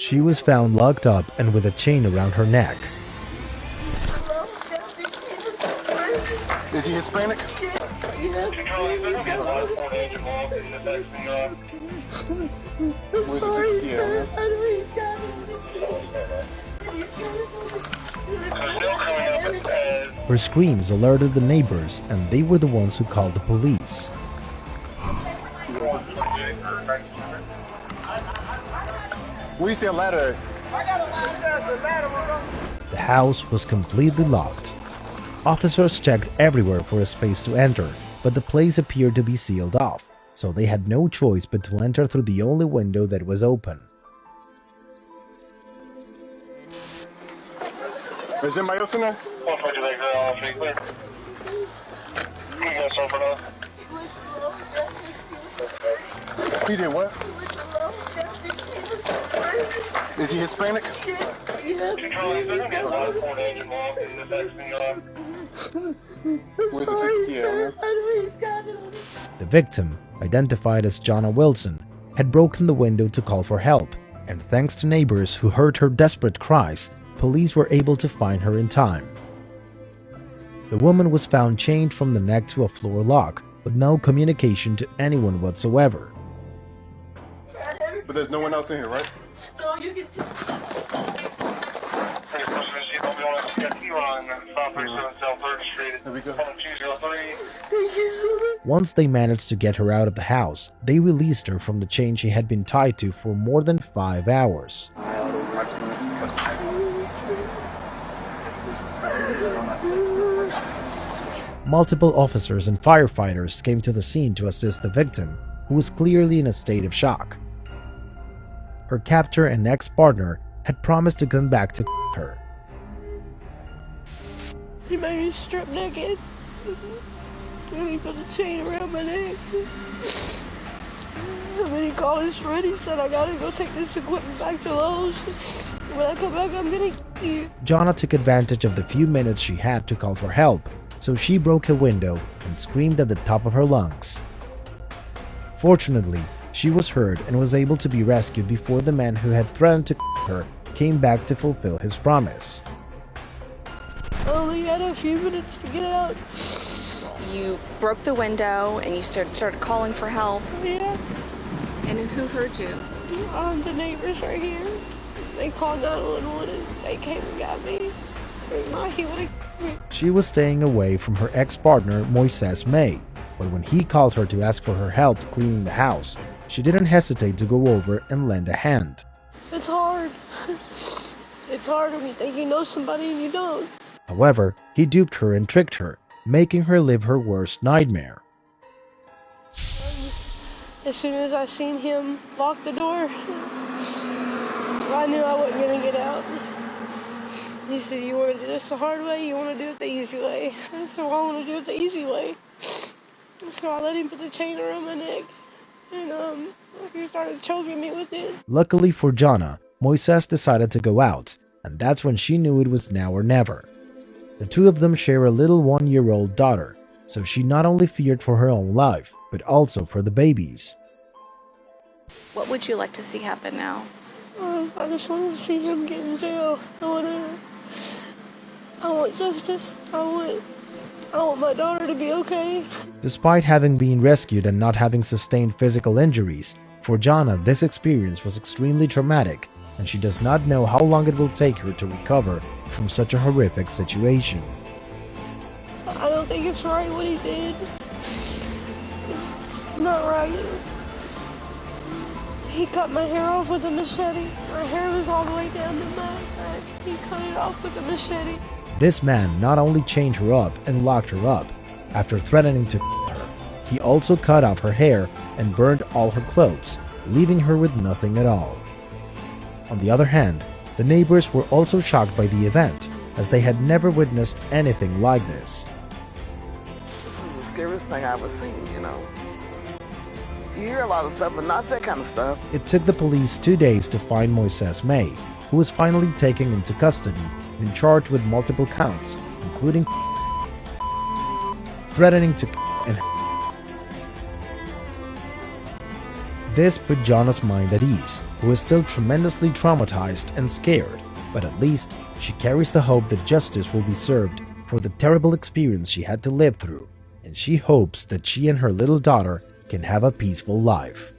She was found locked up and with a chain around her neck. Is he Hispanic? Her screams alerted the neighbors, and they were the ones who called the police. We see a ladder. The house was completely locked. Officers checked everywhere for a space to enter, but the place appeared to be sealed off, so they had no choice but to enter through the only window that was open. Is anybody else in there? He did what? Is he Hispanic? The victim, identified as Jonna Wilson, had broken the window to call for help, and thanks to neighbors who heard her desperate cries, police were able to find her in time. The woman was found chained from the neck to a floor lock, with no communication to anyone whatsoever. But there's no one else in here, right? No, you can There we go. Once they managed to get her out of the house, they released her from the chain she had been tied to for more than 5 hours. Multiple officers and firefighters came to the scene to assist the victim, who was clearly in a state of shock. Her captor and ex-partner had promised to come back to her. He made me strip naked. And he put a chain around my neck. And then he called his friend. He said, I gotta go take this equipment back to Lowe's. When I come back, I'm gonna kill you. Jonna took advantage of the few minutes she had to call for help, so she broke a window and screamed at the top of her lungs. Fortunately, she was heard and was able to be rescued before the man who had threatened to her came back to fulfill his promise. I only had a few minutes to get out. You broke the window and you started calling for help. Yeah. And who heard you? The neighbors right here. They called 911 and they came and got me. If not, he would have killed me. She was staying away from her ex-partner Moises May, but when he called her to ask for her help cleaning the house, she didn't hesitate to go over and lend a hand. It's hard. It's hard when you think you know somebody and you don't. However, he duped her and tricked her, making her live her worst nightmare. As soon as I seen him lock the door, I knew I wasn't gonna get out. He said, you want to do this the hard way, you want to do it the easy way. I said, well, I want to do it the easy way. So I let him put the chain around my neck, and he started choking me with it. Luckily for Jonna, Moises decided to go out, and that's when she knew it was now or never. The two of them share a little 1-year-old daughter, so she not only feared for her own life, but also for the babies. What would you like to see happen now? I just want to see him get in jail. I want justice. I want my daughter to be okay. Despite having been rescued and not having sustained physical injuries, for Jonna this experience was extremely traumatic, and she does not know how long it will take her to recover from such a horrific situation. I don't think it's right what he did. It's not right. He cut my hair off with a machete. My hair was all the way down to my back. He cut it off with a machete. This man not only chained her up and locked her up, after threatening to her, he also cut off her hair and burned all her clothes, leaving her with nothing at all. On the other hand, the neighbors were also shocked by the event, as they had never witnessed anything like this. This is the scariest thing I've ever seen, you know. You hear a lot of stuff, but not that kind of stuff. It took the police 2 days to find Moises May, who was finally taken into custody and charged with multiple counts, including threatening to and This put Jonna's mind at ease, who is still tremendously traumatized and scared, but at least she carries the hope that justice will be served for the terrible experience she had to live through, and she hopes that she and her little daughter can have a peaceful life.